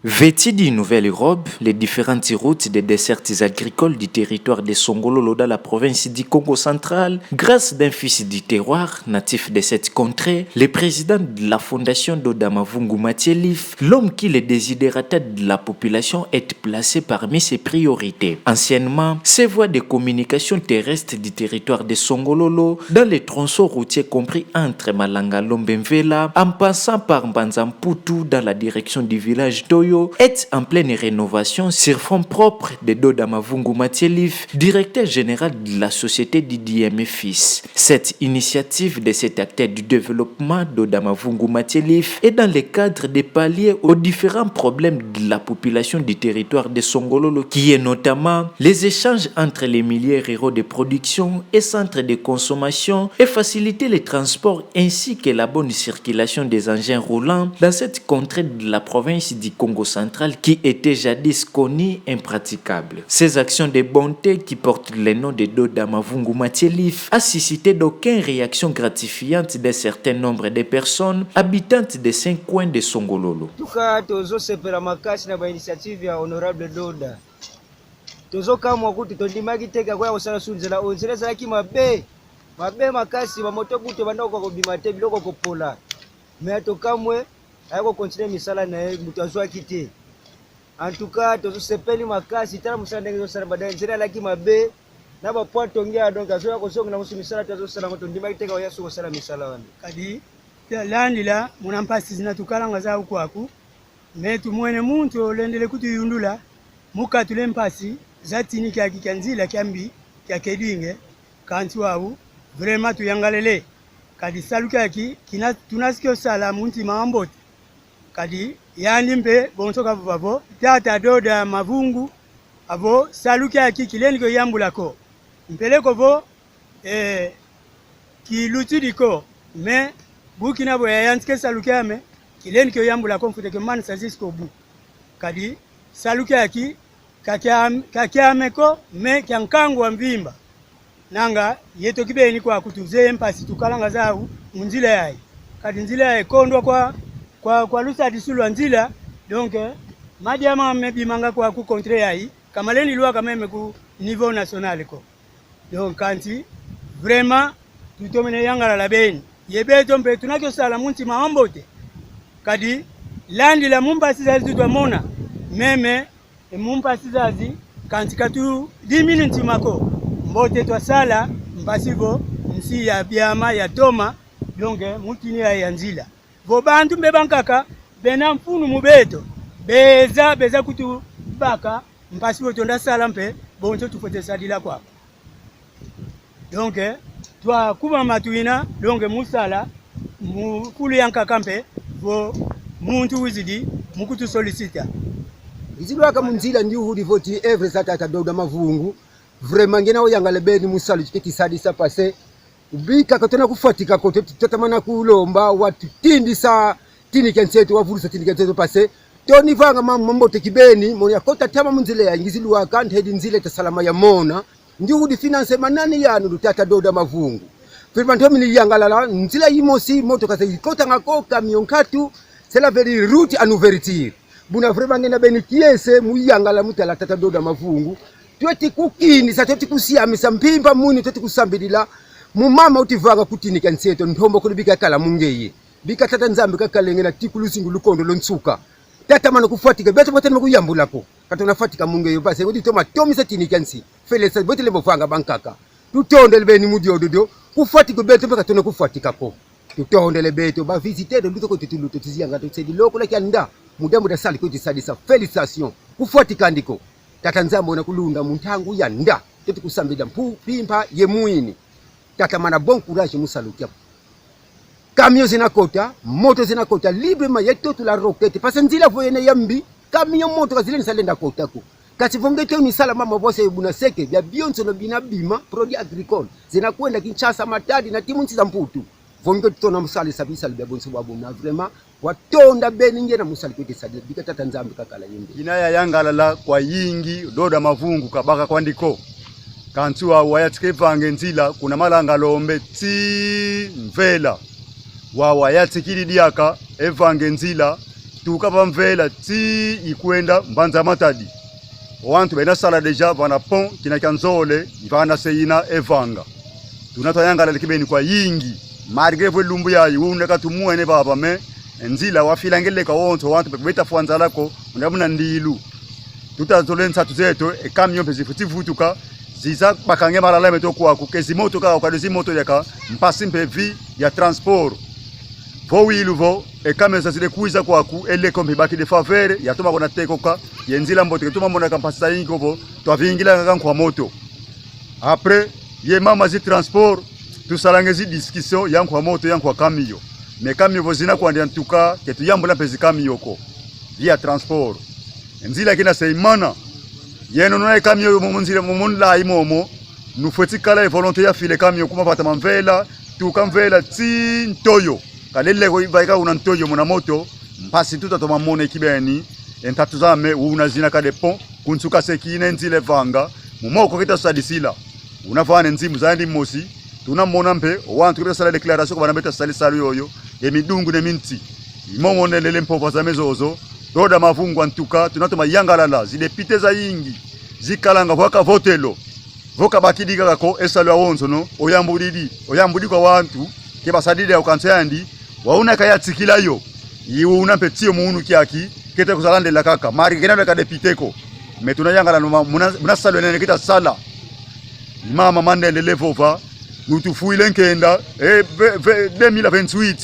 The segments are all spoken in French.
Vêtis d'une nouvelle robe, les différentes routes des dessertes agricoles du territoire de Songololo dans la province du Congo central, grâce d'un fils du terroir, natif de cette contrée, le président de la fondation d'Oda Mavungu Matielif, l'homme qui les désidératait de la population, est placé parmi ses priorités. Anciennement, ces voies de communication terrestre du territoire de Songololo, dans les tronçons routiers compris entre Malanga Lombemvela, en passant par Mbanzamputu dans la direction du village Toyo, est en pleine rénovation sur fonds propres de Doda Mavungu Matielif, directeur général de la société d'IDM Fils. Cette initiative de cet acteur du développement Doda Mavungu Matielif est dans le cadre de pallier aux différents problèmes de la population du territoire de Songololo, qui est notamment les échanges entre les milieux ruraux de production et centres de consommation et faciliter les transports ainsi que la bonne circulation des engins roulants dans cette contrée de la province du Congo central qui était jadis connue impraticable. Ces actions de bonté qui portent le nom de Doda Mavungu Matielif a suscité d'aucune réaction gratifiante d'un certain nombre de personnes habitantes des 5 coins de Songololo. Tozo sepela makasi na ba initiative ya honorable Doda. Tozo kamwa kuti tondimaki teka kwa osala sunzela onzela zaki mabe makasi ba moto kuti bandoko ko bimate biloko ko pola. Mais to kamwe ayako continuer misala na mutu azwa kiti. En tout cas tozo sepeli makasi tala musala ndenge zo sala badai nzela laki mabe na ba point ongea donc azwa ko songa na musu misala tozo sala moto ndimaki teka yaso ko sala misala wana. Kadi landila munampasi zinatukala za ukwaku metu mwene muntu olendele kuti yundula mukatule mpasi zatini kya kikanzila kyambi kya kedinge kanti wawu vraiment tuyangalele kadi saluka yaki tunasikyo sala munti maamboti kadi yani mpe bonsoka vavo tata Doda Mavungu avo saluka yaki kileni ko yambulako mpeleko vo kilutidiko me Bukina boya yanske saluka yame kileni ko yambula konfute ke man sazisko bu kadi saluka yaki kakyame ko me kyankangwa mvimba nanga yeto kibeni kwa kutuze mpasi tukalanga zau munzila yayi kadi nzila yayi kondwa kwa lusa disulwa nzila donc madiama mebimanga kwa ku contre yayi kamaleni lwa kameme ku niveau national ko donc kanti vraiment tutomene yangala la beni yebeto mpe tunakyo sala munti maambote kadi landi la mumpasi zazi tutwamona meme mumpasi zazi kanti katu 10 minutes mako mbote twasala mpasivo nsi ya biama ya toma donc mutini ya nzila vo bantu mbebankaka bena mfunu mubeto beza kutu baka mpasivo tonda sala mpe bonzo tufote sadila kwa donc twa kuba matuina donc musala mukulu yankaka mpe vo muntu wizidi mukutu solicita izilwaka munzila ndi uhudi voti evre satata Doda Mavungu vraiment ngena oyangale beni musalo chiketi sadisa pase ubika katona kufatika kote tatamana kulomba watu tindisa tini kenseto wavurusa tini kenseto pase toni vanga mambo tekibeni moni akota tama munzile ya ngizilwaka ndedi nzile ta salama ya mona ndi uhudi finance manani yanu tata Doda Mavungu firmanto mili yangalala nzila yimosi moto kasa ikota ngako camion katu c'est la very route à ouverture buna vraiment ngena beni kiese muyangala mutala tata Doda Mavungu tweti kukini sa tweti kusiamisa mpimba muni tweti kusambidila mumama utivanga kutini kanseto nthombo kulibika kala mungeye bika tata nzambe kakalengena tikulusingu lukondo lonsuka tata mana kufatika beto botene kuyambulako katona fatika mungeyo base kuti toma tomisa tini kansi felesa botele bovanga bankaka tutonde lebeni mudiododo kufatika beto katona kufatika ko tutonde lebeto ba visiter de luto ko tituluto tiziyanga to sedi loko la kyanda mudamu da sali ko tisadisa félicitations kufatika ndiko tata nzambe ona kulunda muntangu yanda tete kusambida mpimpa yemuini tata mana bon courage musalukia camion zinakota moto zinakota librement yeto la roquette parce nzila voyene yambi camion moto kazile nisalenda kota ko kati vongete ni sala mama bose buna seke bya bionzo no binabima produit agricole zinakwenda Kinshasa Matadi na timu nzi za mputu vongete tona musali sabisa bya bonso babo na vraiment watonda beni ngena musali kwete sadile bika tata nzambe kakala yende inaya yangalala kwa yingi Doda Mavungu kabaka kwandiko kantu wayatike vange nzila kuna malanga lombe ti mvela wayatsikili diaka evange nzila tukapa mvela ti ikwenda mbanza matadi wantu bena sala deja vana pont kina kanzole vana seina evanga tunatayanga likibeni kwa yingi marge vwe lumbu yayi uneka tumuene baba me nzila wafilangeleka wonto wantu beta fwanza lako ndabuna ndilu tutazolenza tuzeto ekamyo pezifutivutuka ziza bakange malala metokwa ku kezimoto ka kwa dezimoto yaka mpasi mpevi ya transport vo wiluvo ekameza zile kuiza kwa ku ele kombe baki de faveur yatoma kona tekoka yenzila mbote tuma mona kampasa yingovo twavingila ngaka kwa moto après ye mama zi transport tusalangezi discussion yang kwa moto yang kwa kamio me kamio vozina kwa ndia ntuka ketu yambula pezi kamio ko via transport nzila kina seimana yeno no kamio yo monzile monla imomo nufoti kala volonté ya file kamio kuma pata mvela tukamvela ti ntoyo kalele ko ibaika una ntoyo mona moto mpasi tutatoma mone kibeni entatuzame unazina ka de pont kunsuka sekine nzile vanga mumoko kita sadisila unafana nzimu zandi mosi tunamona mpe wantu kibesa la déclaration ko banabeta salisalu yoyo emidungu ne minti imomo nelele mpopo za mezozo doda mavungu antuka tunatoma yangalala zidepite za yingi zikalanga waka votelo voka bakidiga kako esalo awonzo no oyambudi kwa wantu ke basadide ya ukansayandi wauna kaya tsikilayo yiuna petio muunu kiaki kete kuzalande la kaka mari kenalo ka depiteko metuna yangala muna salo nene kita sala mama mandele levova nutufuile nkenda 2028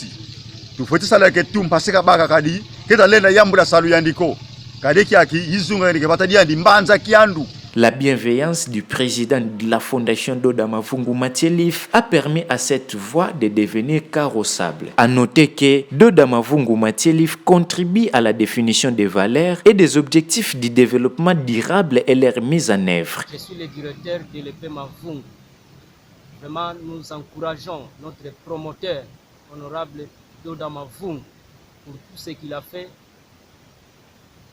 tufuti sala ke tumpasika baka kadi kita lenda yambula salu yandiko kadi kiaki yizunga ndike batadi yandi mbanza kiandu. La bienveillance du président de la fondation Doda Mavungu Matielif a permis à cette voie de devenir carrossable. À noter que Doda Mavungu Matielif contribue à la définition des valeurs et des objectifs du développement durable et leur mise en œuvre. Je suis le directeur de l'EP Mavungu. Vraiment, nous encourageons notre promoteur, honorable Doda Mavungu, pour tout ce qu'il a fait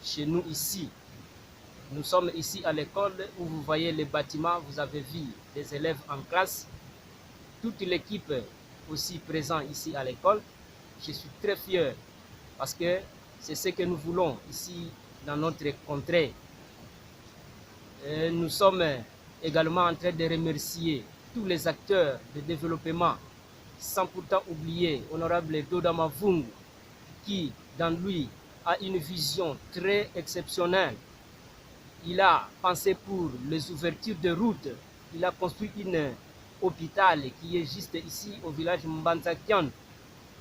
chez nous ici. Nous sommes ici à l'école où vous voyez les bâtiments, vous avez vu des élèves en classe, toute l'équipe aussi présente ici à l'école. Je suis très fier parce que c'est ce que nous voulons ici dans notre contrée. Et nous sommes également en train de remercier tous les acteurs de développement, sans pourtant oublier honorable Doda Mavungu qui, dans lui, a une vision très exceptionnelle. Il a pensé pour les ouvertures de routes. Il a construit un hôpital qui est juste ici au village Mbanzakian.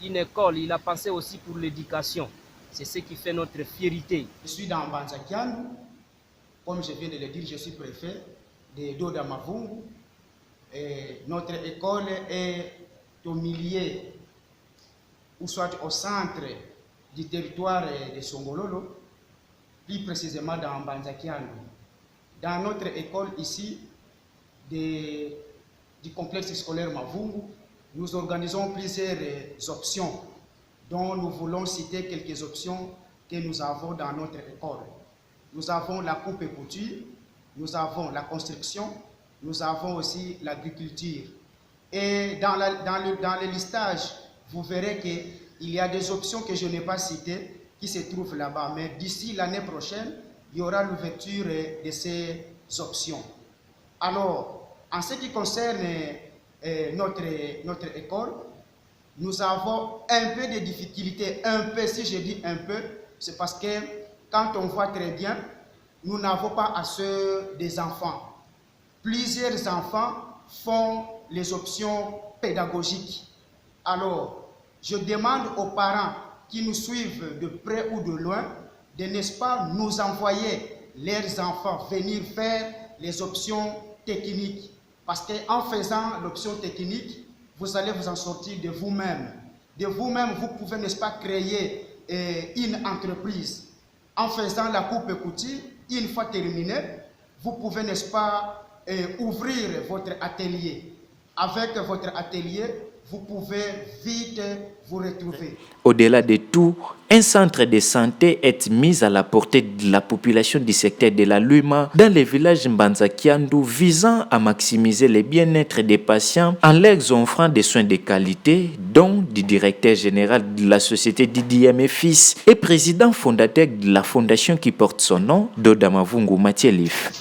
Une école, il a pensé aussi pour l'éducation. C'est ce qui fait notre fierté. Je suis dans Mbanzakian. Comme je viens de le dire, je suis préfet de Doda Mavungu. Et notre école est au milieu, ou soit au centre du territoire de Songololo. Plus précisément dans Mbanzakian. Dans notre école ici, du complexe scolaire Mavungu, nous organisons plusieurs options dont nous voulons citer quelques options que nous avons dans notre école. Nous avons la coupe et couture, nous avons la construction, nous avons aussi l'agriculture. Et dans le listage, vous verrez qu'il y a des options que je n'ai pas citées, qui se trouve là-bas. Mais d'ici l'année prochaine, il y aura l'ouverture de ces options. Alors, en ce qui concerne notre école, nous avons un peu de difficultés. Un peu, si je dis un peu, c'est parce que quand on voit très bien, nous n'avons pas assez des enfants. Plusieurs enfants font les options pédagogiques. Alors, je demande aux parents qui nous suivent de près ou de loin, de n'est-ce pas nous envoyer leurs enfants venir faire les options techniques. Parce qu'en faisant l'option technique, vous allez vous en sortir de vous-même. De vous-même, vous pouvez, n'est-ce pas, créer une entreprise. En faisant la coupe et couture, une fois terminé, vous pouvez, n'est-ce pas, ouvrir votre atelier. Avec votre atelier, vous pouvez vite vous retrouver. Au-delà de tout, un centre de santé est mis à la portée de la population du secteur de la Luma dans le village Mbanza-Kiandu visant à maximiser le bien-être des patients en leur offrant des soins de qualité, dont du directeur général de la société Didier Fils et président fondateur de la fondation qui porte son nom, Doda Mavungu Mathieu Lif.